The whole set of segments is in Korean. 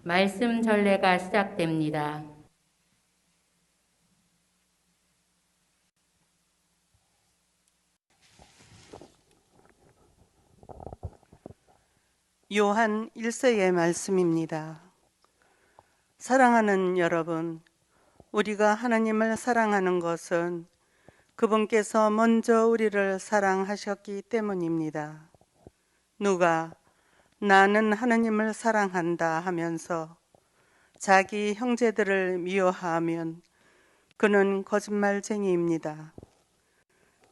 말씀 전례가 시작됩니다. 요한 1세의 말씀입니다. 사랑하는 여러분, 우리가 하나님을 사랑하는 것은 그분께서 먼저 우리를 사랑하셨기 때문입니다. 누가 나는 하나님을 사랑한다 하면서 자기 형제들을 미워하면 그는 거짓말쟁이입니다.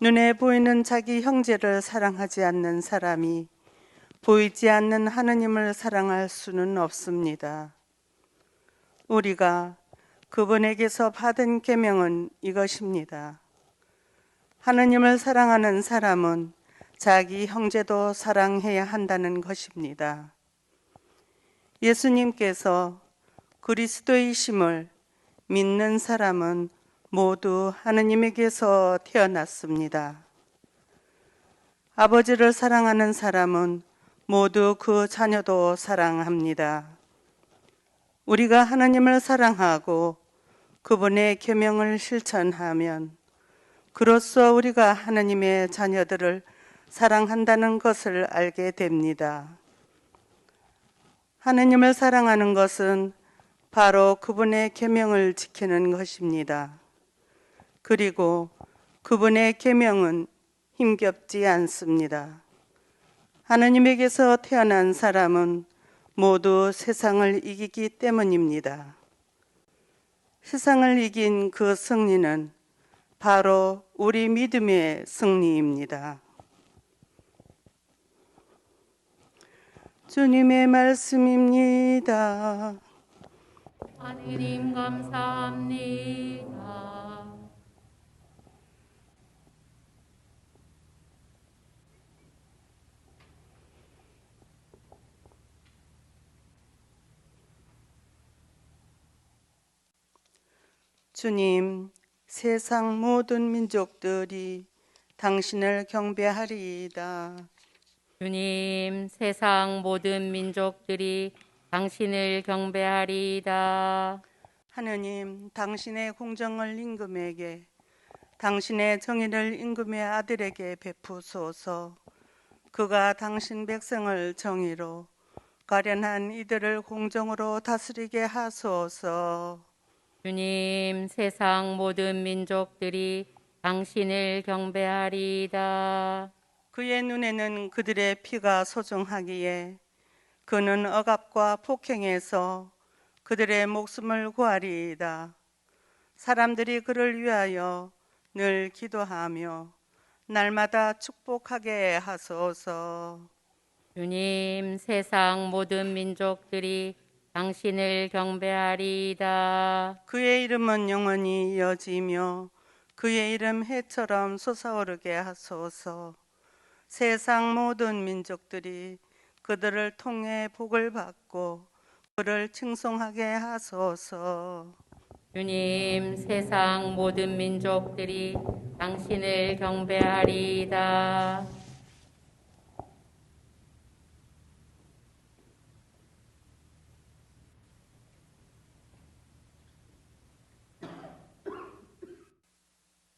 눈에 보이는 자기 형제를 사랑하지 않는 사람이 보이지 않는 하나님을 사랑할 수는 없습니다. 우리가 그분에게서 받은 계명은 이것입니다. 하나님을 사랑하는 사람은 자기 형제도 사랑해야 한다는 것입니다. 예수님께서 그리스도이심을 믿는 사람은 모두 하나님에게서 태어났습니다. 아버지를 사랑하는 사람은 모두 그 자녀도 사랑합니다. 우리가 하나님을 사랑하고 그분의 계명을 실천하면 그로써 우리가 하나님의 자녀들을 사랑한다는 것을 알게 됩니다. 하나님을 사랑하는 것은 바로 그분의 계명을 지키는 것입니다. 그리고 그분의 계명은 힘겹지 않습니다. 하나님에게서 태어난 사람은 모두 세상을 이기기 때문입니다. 세상을 이긴 그 승리는 바로 우리 믿음의 승리입니다. 주님의 말씀입니다. 하느님 감사합니다. 주님, 세상 모든 민족들이 당신을 경배하리이다. 주님, 세상 모든 민족들이 당신을 경배하리이다. 하느님, 당신의 공정을 임금에게, 당신의 정의를 임금의 아들에게 베푸소서. 그가 당신 백성을 정의로, 가련한 이들을 공정으로 다스리게 하소서. 주님, 세상 모든 민족들이 당신을 경배하리이다. 그의 눈에는 그들의 피가 소중하기에 그는 억압과 폭행에서 그들의 목숨을 구하리이다. 사람들이 그를 위하여 늘 기도하며 날마다 축복하게 하소서. 주님, 세상 모든 민족들이 당신을 경배하리이다. 그의 이름은 영원히 이어지며 그의 이름 해처럼 솟아오르게 하소서. 세상 모든 민족들이 그들을 통해 복을 받고 그를 칭송하게 하소서. 주님, 세상 모든 민족들이 당신을 경배하리이다.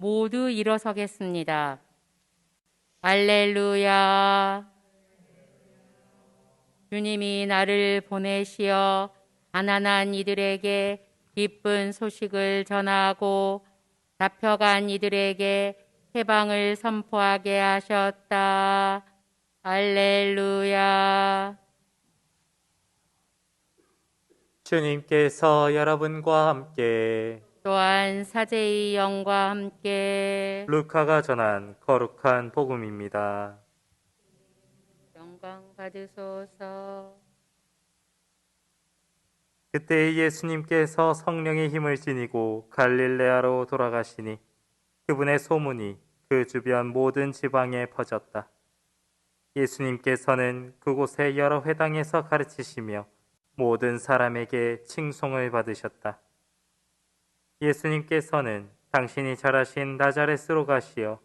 모두 일어서겠습니다. 할렐루야. 주님이 나를 보내시어 가난한 이들에게 기쁜 소식을 전하고 잡혀간 이들에게 해방을 선포하게 하셨다. 할렐루야. 주님께서 여러분과 함께 또한 사제의 영과 함께 루카가 전한 거룩한 복음입니다. 영광 받으소서. 그때 예수님께서 성령의 힘을 지니고 갈릴레아로 돌아가시니 그분의 소문이 그 주변 모든 지방에 퍼졌다. 예수님께서는 그곳의 여러 회당에서 가르치시며 모든 사람에게 칭송을 받으셨다. 예수님께서는 당신이 잘하신 나자렛으로 가시어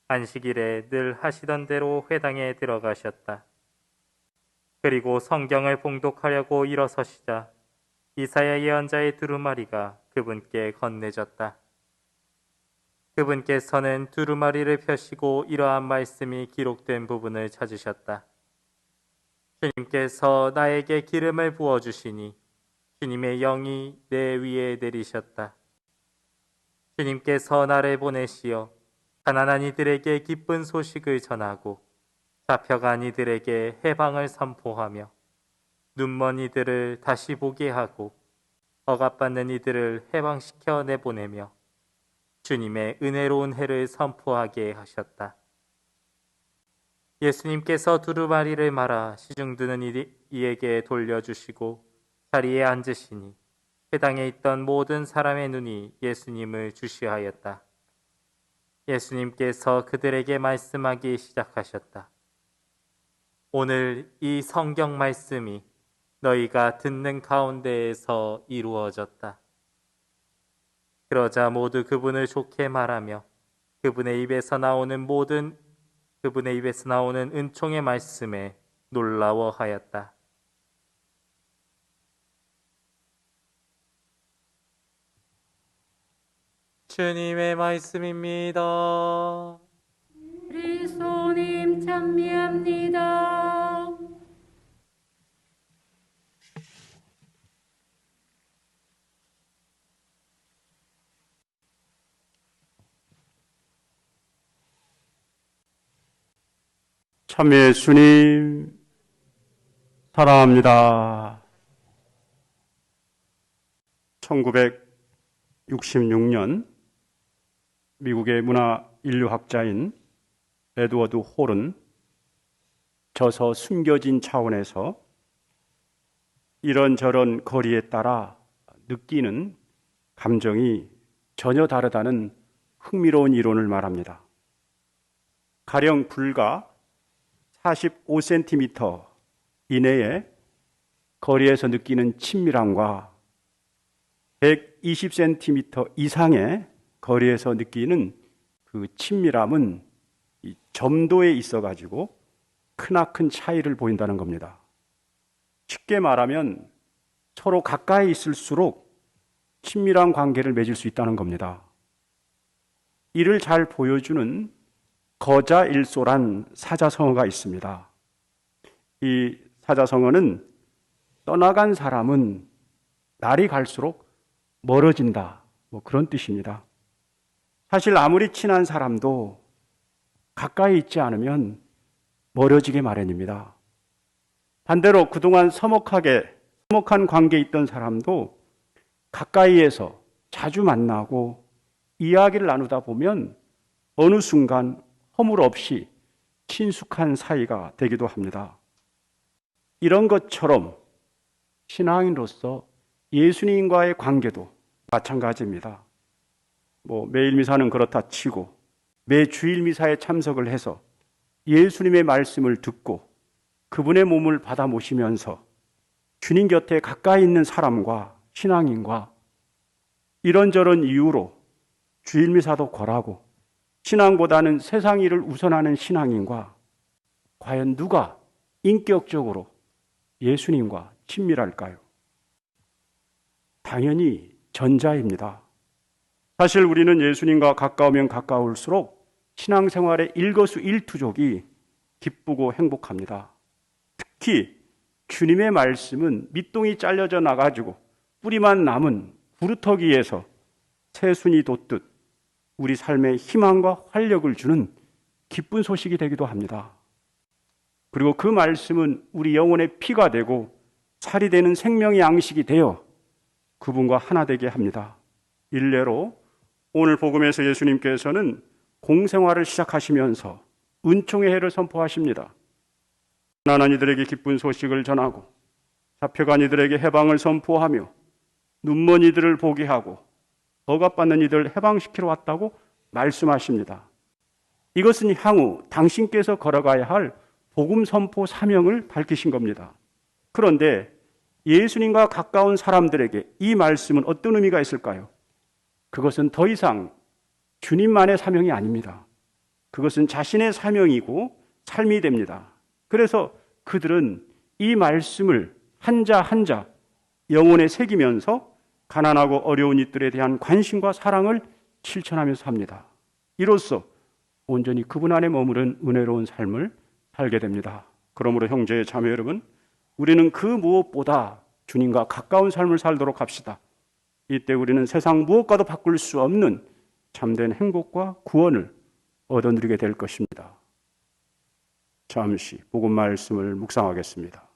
안식일에 늘 하시던 대로 회당에 들어가셨다. 그리고 성경을 봉독하려고 일어서시자 이사야 예언자의 두루마리가 그분께 건네졌다. 그분께서는 두루마리를 펴시고 이러한 말씀이 기록된 부분을 찾으셨다. 주님께서 나에게 기름을 부어주시니 주님의 영이 내 위에 내리셨다. 주님께서 나를 보내시어 가난한 이들에게 기쁜 소식을 전하고 잡혀간 이들에게 해방을 선포하며 눈먼 이들을 다시 보게 하고 억압받는 이들을 해방시켜 내보내며 주님의 은혜로운 해를 선포하게 하셨다. 예수님께서 두루마리를 말아 시중드는 이에게 돌려주시고 자리에 앉으시니 회당에 있던 모든 사람의 눈이 예수님을 주시하였다. 예수님께서 그들에게 말씀하기 시작하셨다. 오늘 이 성경 말씀이 너희가 듣는 가운데에서 이루어졌다. 그러자 모두 그분을 좋게 말하며 그분의 입에서 나오는 은총의 말씀에 놀라워하였다. 주님의 말씀입니다. 그리스도님 찬미합니다. 참미의 주님 사랑합니다. 1966년 미국의 문화 인류학자인 에드워드 홀은 저서 숨겨진 차원에서 이런저런 거리에 따라 느끼는 감정이 전혀 다르다는 흥미로운 이론을 말합니다. 가령 불과 45cm 이내에 거리에서 느끼는 친밀함과 120cm 이상의 거리에서 느끼는 그 친밀함은 이 점도에 있어가지고 크나큰 차이를 보인다는 겁니다. 쉽게 말하면 서로 가까이 있을수록 친밀한 관계를 맺을 수 있다는 겁니다. 이를 잘 보여주는 거자일소란 사자성어가 있습니다. 이 사자성어는 떠나간 사람은 날이 갈수록 멀어진다, 그런 뜻입니다. 사실 아무리 친한 사람도 가까이 있지 않으면 멀어지게 마련입니다. 반대로 그동안 서먹한 관계에 있던 사람도 가까이에서 자주 만나고 이야기를 나누다 보면 어느 순간 허물 없이 친숙한 사이가 되기도 합니다. 이런 것처럼 신앙인으로서 예수님과의 관계도 마찬가지입니다. 매일 미사는 그렇다 치고 매 주일 미사에 참석을 해서 예수님의 말씀을 듣고 그분의 몸을 받아 모시면서 주님 곁에 가까이 있는 사람과 신앙인과 이런저런 이유로 주일 미사도 권하고 신앙보다는 세상 일을 우선하는 신앙인과 과연 누가 인격적으로 예수님과 친밀할까요? 당연히 전자입니다. 사실 우리는 예수님과 가까우면 가까울수록 신앙생활의 일거수일투족이 기쁘고 행복합니다. 특히 주님의 말씀은 밑동이 잘려져 나가지고 뿌리만 남은 구루터기에서 새순이 돋듯 우리 삶에 희망과 활력을 주는 기쁜 소식이 되기도 합니다. 그리고 그 말씀은 우리 영혼의 피가 되고 살이 되는 생명의 양식이 되어 그분과 하나 되게 합니다. 일례로 오늘 복음에서 예수님께서는 공생활을 시작하시면서 은총의 해를 선포하십니다. 가난한 이들에게 기쁜 소식을 전하고 잡혀간 이들에게 해방을 선포하며 눈먼 이들을 보게 하고 억압받는 이들을 해방시키러 왔다고 말씀하십니다. 이것은 향후 당신께서 걸어가야 할 복음 선포 사명을 밝히신 겁니다. 그런데 예수님과 가까운 사람들에게 이 말씀은 어떤 의미가 있을까요? 그것은 더 이상 주님만의 사명이 아닙니다. 그것은 자신의 사명이고 삶이 됩니다. 그래서 그들은 이 말씀을 한자 한자 영혼에 새기면서 가난하고 어려운 이들에 대한 관심과 사랑을 실천하면서 삽니다. 이로써 온전히 그분 안에 머무른 은혜로운 삶을 살게 됩니다. 그러므로 형제 자매 여러분, 우리는 그 무엇보다 주님과 가까운 삶을 살도록 합시다. 이때 우리는 세상 무엇과도 바꿀 수 없는 참된 행복과 구원을 얻어누리게 될 것입니다. 잠시 복음 말씀을 묵상하겠습니다.